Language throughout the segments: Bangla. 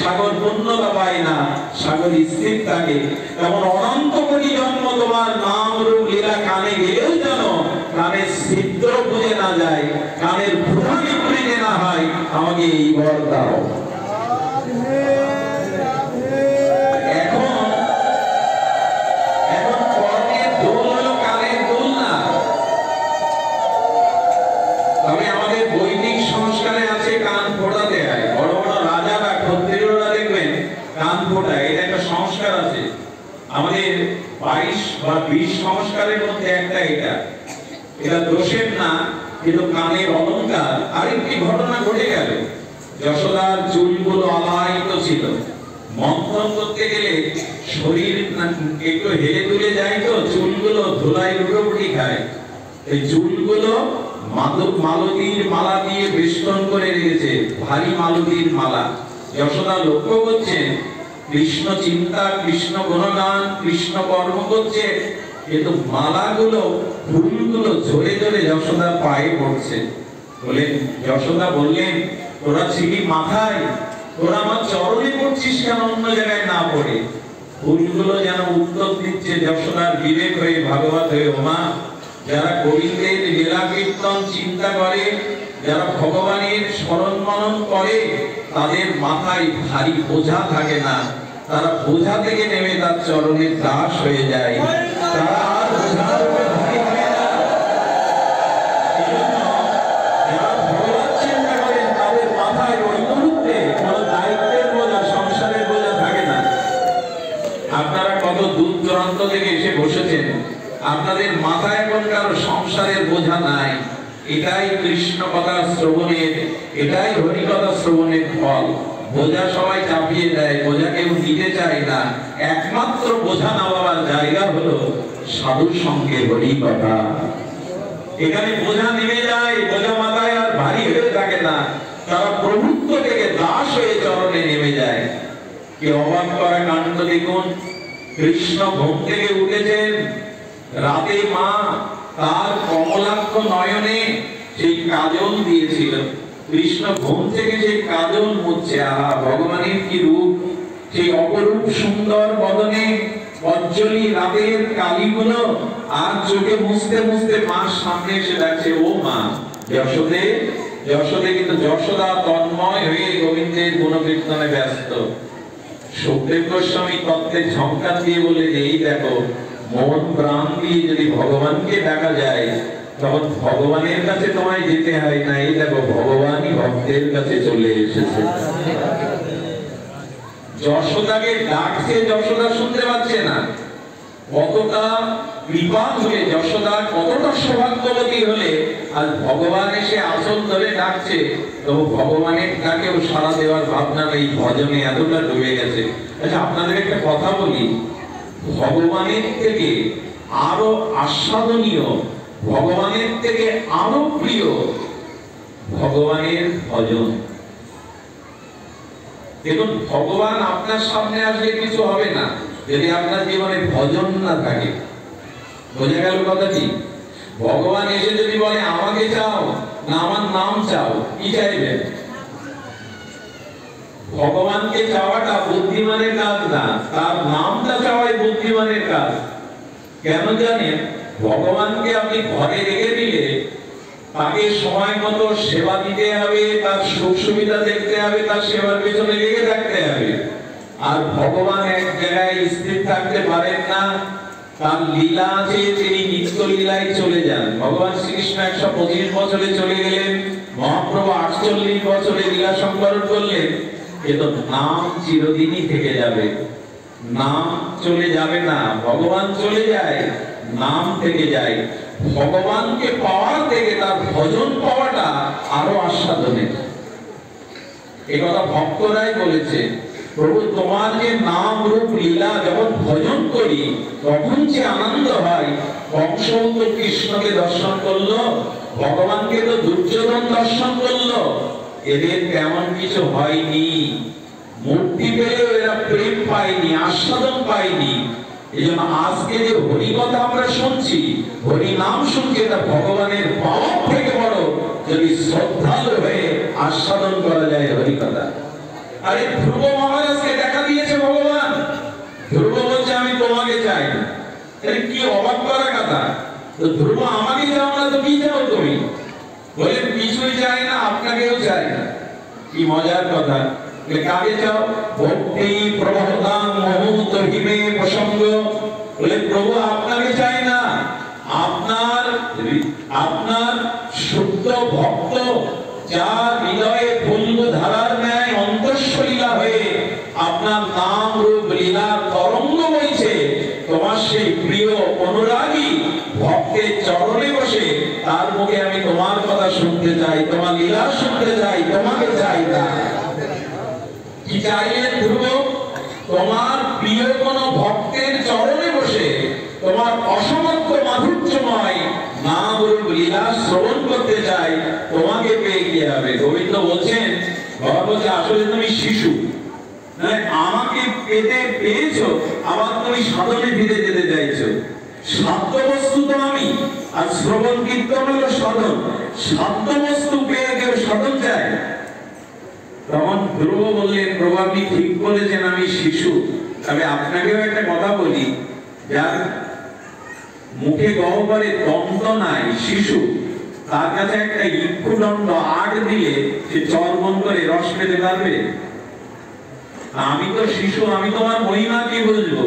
সাগর পূর্ণতা পায় না, সাগর স্থির থাকে। তেমন অনন্ত কোটি জন্ম তোমার নাম রূপ লীলা কানে গেলেও যেন কানের ছিদ্র বুঝে না যায়, কানের ফুটানি বুঝে না হয়। আমাকে এই বর দাও। আমাদের 22 বা 20 সংস্কারের মধ্যে একটা এটা দোষের না, কিন্তু কানের অলঙ্কার। আরেকটি ঘটনা ঘটে গেল, যশোদার চুলগুলো আলায়িত ছিল। মন্থন করতে গেলে শরীর একটু হেলে তুলে যায়, তো চুলগুলো ধুলায় রুটোপুটি খায়। এই চুলগুলো মালতীর মালা দিয়ে বেষ্টন করে রেখেছে, ভারী মালতীর মালা। যশোদা লক্ষ্য করছেন কৃষ্ণ চিন্তা, কৃষ্ণ গুণগান, কৃষ্ণ কর্ম করছে, কিন্তু মালাগুলো, ফুলগুলো ঝরে ঝরে যশোদার পায়ে পড়ছে। যশোদা বললেন, তোরা ছিলি মাথায়, তোরা আমার চরণে পড়ছিস কেন, অন্য জায়গায় না পড়ে? ফুলগুলো যেন উত্তর দিচ্ছে যশোদার বিবেক হয়ে, ভাগবত হয়ে, ওমা, যারা গোবিন্দের লীলা কীর্তন চিন্তা করে, যারা ভগবানের স্মরণ মনন করে, তাদের মাথায় ভারী বোঝা থাকে না। তারা বোঝা থেকে নেমে তার চরণের দাস হয়ে যায়। তারা আর বোঝার উপরে ভারী হয় না। এজন্য যারা ভগবান চিন্তা করেন, তাদের মাথায় ওই মুহূর্তে কোনো দায়িত্বের বোঝা, সংসারের বোঝা থাকে না। আপনারা কত দূর দূরান্ত থেকে এসে বসেছেন, আপনাদের মাথায় এখন কারো সংসারের বোঝা নাই। এটাই কৃষ্ণ কথা শ্রবণের, এটাই হরি কথা শ্রবণের ফল। বোঝা সবাই চাপিয়ে দেয়, বোঝা কেউ নিতে চায় না। একমাত্র বোঝা নামাবার জায়গা হলো সাধু সঙ্গে হরি কথা। এখানে বোঝা নেমে যায়, বোঝা মাথায় আর ভারী হয়ে থাকে না। তারা প্রভুত্ব থেকে দাস হয়ে চরণে নেমে যায়। কি অবাক করা কাণ্ড দেখুন! কৃষ্ণ ঘুম থেকে উঠেছেন, রাতে মা তার কমলাক্ষ নয়নে সেই কাজল দিয়েছিল। কৃষ্ণ ঘুম থেকে সেই কাজল মুছছে। আহা, ভগবানের কি রূপ! সেই অপরূপ সুন্দর বদনে অঞ্জলি রাতের কালিগুলো আর চোখে মুছতে মুছতে মার সামনে এসে ডাকছে, ও মা যশোদে, যশোদে। কিন্তু যশোদা তন্ময় হয়ে গোবিন্দের গুণকীর্তনে ব্যস্ত। সুখদেব গোস্বামী তত্ত্বে ঝংকার দিয়ে বলে যে, এই দেখো, মন প্রাণ দিয়ে যদি ভগবানকে ডাকা যায়, তখন ভগবানের কাছে তোমায় যেতে হয় না। এই দেখো, ভগবানই ভক্তের কাছে চলে এসেছে। যশোদাকে ডাকছে, যশোদা শুনতে পাচ্ছে না। কতটা কৃপা হয়ে যশোদা, কতটা সৌভাগ্যবতী হলে আজ ভগবান এসে আঁচল ধরে ডাকছে, তবু ভগবানের ডাকেও সাড়া দেওয়ার ভাবনা নেই, ভজনে এতটা ডুবে গেছে। আচ্ছা, আপনাদের একটা কথা বলি, ভগবানের থেকে আরো আস্বাদনীয়, ভগবানের থেকে আরো প্রিয় ভগবানের ভজন। দেখুন, ভগবান আপনার সামনে আসলে কিছু হবে না যদি আপনার জীবনে ভজন না থাকে। বোঝা গেল কথাটি? ভগবান এসে যদি বলে আমাকে চাও না আমার নাম চাও, কি চাইবেন? ভগবানকে চাওয়াটা বুদ্ধিমানের কাজ না, তার নামটা চাওয়াই বুদ্ধিমানের কাজ। কেন জানেন? ভগবানকে আপনি ঘরে রেখে দিলে তাকে সময় মতো সেবা দিতে হবে, তার সুখ সুবিধা দেখতে হবে, তার সেবার পেছনে লেগে থাকতে হবে। আর ভগবান এক জায়গায় স্থির থাকতে পারেন না, তার লীলা আছে, তিনি নিত্য লীলায় চলে যান। ভগবান শ্রীকৃষ্ণ 125 বছরে চলে গেলেন, মহাপ্রভু 48 বছরে লীলা সংকলন করলেন, কিন্তু নাম চিরদিনই থেকে যাবে। নাম চলে যাবে না, ভগবান চলে যায়, নাম থেকে যায়। ভগবানকে পাওয়ার থেকে তার ভজন পাওয়াটা আরো আস্বাদনের। এই কথা ভক্তরাই বলেছে, প্রভু তোমার যে নাম রূপ লীলা যখন ভজন করি তখন যে আনন্দ হয়। কংস তো কৃষ্ণকে দর্শন করলো, ভগবানকে তো দুর্যোধন দর্শন করলো, এদের তেমন কিছু হয়নি। মুক্তি পেলেও এরা প্রেম পায়নি, আস্বাদন পায়নি। এই জন্য আজকে যে হরি কথা আমরা শুনছি, হরি নাম শুনছি, এটা ভগবানের পাওয়ার থেকে বড় যদি শ্রদ্ধালু হয়ে আস্বাদন করা যায় হরি কথা। আরে ধ্রুব মহারাজকে দেখা দিয়েছে ভগবান। ধ্রুব বলছে আমি তোমাকে চাই না। আরে কি অবাক করা কথা, তো ধ্রুব আমাকে চাও না তো কি চাও তুমি? বলে কিছুই চাই না, আপনাকেও চাই না। কি মজার কথা। কাকে চাও? ভক্তি প্রবহদান মহূত হিমে প্রসঙ্গ। বলে প্রভু আপনাকে চাই না, আপনার শুদ্ধ ভক্ত যার হৃদয়ে তুঙ্গ ধারার ন্যায় অন্তঃসলীলা হয়ে আপনার নাম রূপ লীলা তরঙ্গ বইছে, তোমার সেই প্রিয় অনুরাগী ভক্তের চরণে বসে তার মুখে আমি তোমার কথা শুনতে চাই, তোমার লীলা শুনতে চাই, তোমাকে চাই না। কি চাইলেন ধ্রুব? তোমার প্রিয় কোন ভক্তের চরণে বসে তোমার অসমর্থ মাধুর্যময় নাম রূপ লীলা শ্রবণ করতে চাই, তোমাকে পেয়ে কি হবে? গোবিন্দ বলছেন, ভগবান বলছে আসলে তুমি শিশু, আমাকে পেতে পেয়েছো, আবার তুমি সাধনে ফিরে যেতে চাইছো। সাধ্য বস্তু তো আমি, আর শ্রবণ কীর্তন হলো সাধন। সাধ্য বস্তু পেয়ে কেউ সাধন চায়? তখন ধ্রুব বললেন, প্রভু আপনি ঠিক বলেছেন আমি শিশু, তবে আপনাকেও একটা কথা বলি, যার মুখে গহ্বরে দন্ত নাই, শিশু, তার কাছে একটা ইক্ষুদণ্ড আট দিলে সে চর্বণ করে রস পেতে পারবে? আমি তো শিশু, আমি তোমার মহিমা কি বুঝবো?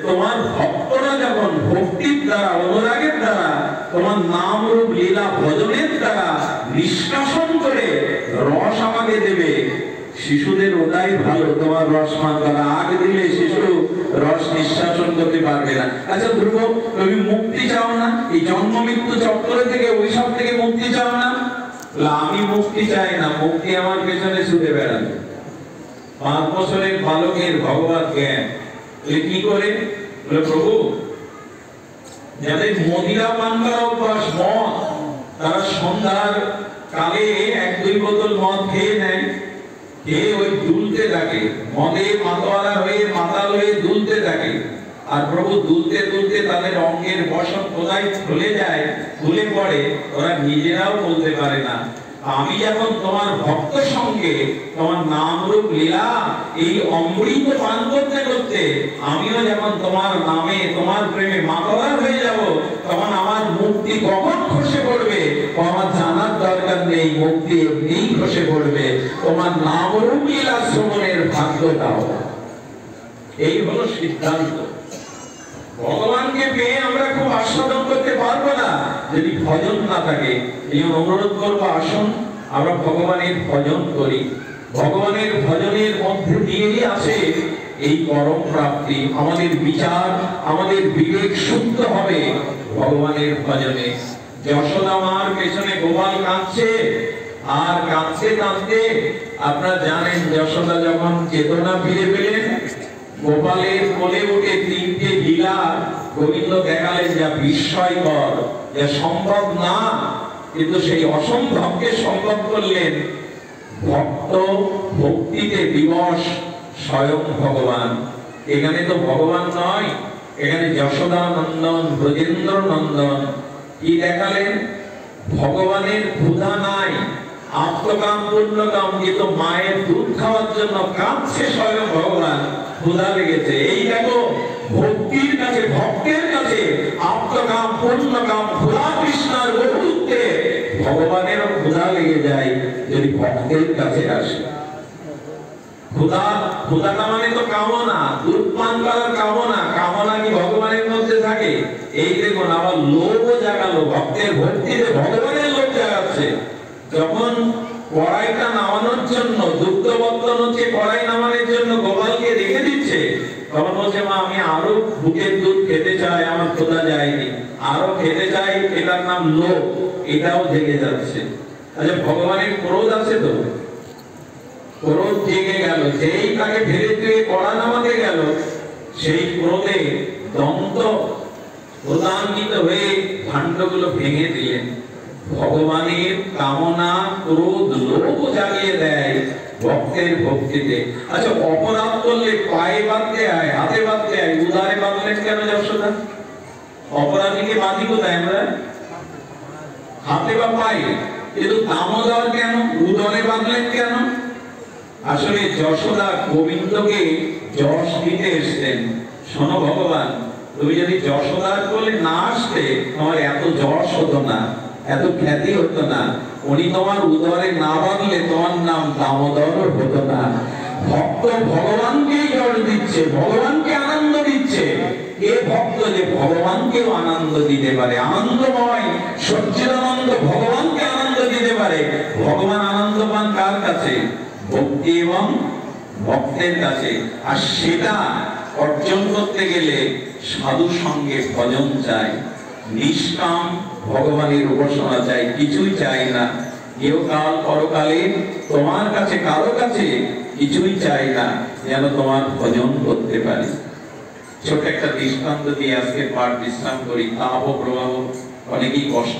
তোমার ভক্তরা যখন ভক্তির দ্বারা অনুরাগের দ্বারা তোমার নাম রূপ লীলা ভজনের দ্বারা নিষ্কাশন করে রস আমাকে দেবে, শিশুদের ওটাই ভালো, তোমার রস পান করা। আগে দিলে শিশু রস নিঃশ্বাসন করতে পারবে না। আচ্ছা ধ্রুব, তুমি মুক্তি চাও না? এই জন্ম মৃত্যু চক্র থেকে, ওই সব থেকে মুক্তি চাও না? আমি মুক্তি চাই না, মুক্তি আমার পেছনে ছুটে বেড়াবে। 5 বছরের বালকের ভগবত জ্ঞান কি করে? বলে প্রভু যাদের মদিরা পান করা অভ্যাস, মদ, তারা সন্ধ্যার কালে 1-2 বোতল মদ খেয়ে নেয়, খেয়ে ওই দুলতে থাকে, মদে মাতোয়ারা হয়ে মাতাল হয়ে দুলতে থাকে। আর প্রভু দুলতে দুলতে তাদের অঙ্গের বসন কোথায় খুলে যায়, খুলে পড়ে, ওরা নিজেরাও বলতে পারে না। আমি যখন তোমার ভক্ত সঙ্গে তোমার নাম রূপ লীলা এই অমৃত পান করতে করতে আমিও যখন তোমার নামে তোমার প্রেমে মাতোয়ারা হয়ে যাব, তখন আমার মুক্তি কখন খসে পড়বে আমার জানার দরকার নেই, মুক্তি এমনিই খসে পড়বে। তোমার নাম রূপ লীলা শ্রবণের ভাগ্য দাও। এই হলো সিদ্ধান্ত। ভগবানকে পেয়ে আমরা খুব আস্বাদন করতে পারবো না যদি ভজন না থাকে। এই অনুরোধ করবো, আসুন আমরা ভগবানের ভজন করি। ভগবানের ভজনের মধ্যে দিয়েই আছে এই পরম প্রাপ্তি। আমাদের বিচার, আমাদের বিবেক শুদ্ধ হবে ভগবানের ভজনে। যশোদা মার পেছনে গোপাল কাঁদছে, আর কাঁদতে কাঁদতে আপনারা জানেন যশোদা যখন চেতনা ফিরে পেলেন, গোপালের কোলে উঠে 3টে লীলা গোবিন্দ দেখালেন যা বিস্ময়কর, যা সম্ভব না, কিন্তু সেই অসম্ভবকে সম্ভব করলেন। ভক্ত ভক্তিতে বিবশ স্বয়ং ভগবান। এখানে তো ভগবান নয়, এখানে যশোদা নন্দন, ব্রজেন্দ্র নন্দন। কি দেখালেন? ভগবানের ক্ষুধা নাই, আত্মকাম পূর্ণকাম, কিন্তু মায়ের দুধ খাওয়ার জন্য কাঁদছে স্বয়ং ভগবান, ক্ষুধা লেগেছে। এই দেখো ভক্তির কাছে, ভক্তের কাছে আত্মকাম পূর্ণকাম ক্ষুধা কৃষ্ণার বন্ধুত্বে ভগবানেরও ক্ষুধা লেগে যায় যদি ভক্তের কাছে আসে। ক্ষুধাটা মানে তো কামনা, দুধ পান করার কামনা। কামনা কি ভগবানের মধ্যে থাকে? এই দেখুন আবার লোভও জাগালো, ভক্তের ভক্তিতে ভগবানের লোভ জাগাচ্ছে। যখন কড়াইটা নামানোর জন্য, দুগ্ধবর্তন হচ্ছে কড়াই নামানোর জন্য গোপালকে রেখে দিচ্ছে, তখন বলছে মা আমি আরো বুকের দুধ খেতে চাই, আমার ক্ষুধা যায়নি, আরো খেতে চাই, এটার নাম লোভ। এটাও জেগে যাচ্ছে। আচ্ছা ভগবানের ক্রোধ আছে তো? ক্রোধ জেগে গেল, যেই তাকে ফেলে দিয়ে কড়া নামাতে গেল, সেই ক্রোধে দন্ত প্রদান্বিত হয়ে ভাণ্ডগুলো ভেঙে দিলেন। ভগবানের কামনা, ক্রোধ, লোভ জাগিয়ে দেয় ভক্তের ভক্তিতে। আচ্ছা অপরাধ করলে পায়ে বাঁধতে হয়, হাতে বাঁধতে হয়, উদারে বাঁধলেন কেন যশোদা? অপরাধীকে বাঁধি কোথায় আমরা? হাতে বা পায়ে। কিন্তু দামোদর কেন উদরে বাঁধলেন কেন? আসলে যশোদা গোবিন্দকে যশ দিতে এসেছেন। শোনো ভগবান, তুমি যদি যশোদার কোলে না আসতে তোমার এত যশ হতো না, এত খ্যাতি হতো না। উনি তোমার উদরে না বাঁধলে তোমার নাম দামোদর হতো না। ভক্ত ভগবানকেই যশ দিচ্ছে, ভগবানকে আনন্দ দিচ্ছে। এ ভক্ত যে ভগবানকেও আনন্দ দিতে পারে, আনন্দময় সচ্চিদানন্দ ভগবানকে আনন্দ দিতে পারে। ভগবান আনন্দ পান কার কাছে? ভক্তি এবং ভক্তের কাছে। আর সেটা অর্জন করতে গেলে সাধু সঙ্গে ভজন চাই, নিষ্কাম ভগবানের উপাসনা চাই, কিছুই চাই না। ইহকাল পরকালে তোমার কাছে কারো কাছে কিছুই চাই না, যেন তোমার ভজন করতে পারি। ছোট একটা দৃষ্টান্ত দিয়ে আজকে পাঠ বিশ্রাম করি। তাপ প্রবাহ অনেকেই কষ্ট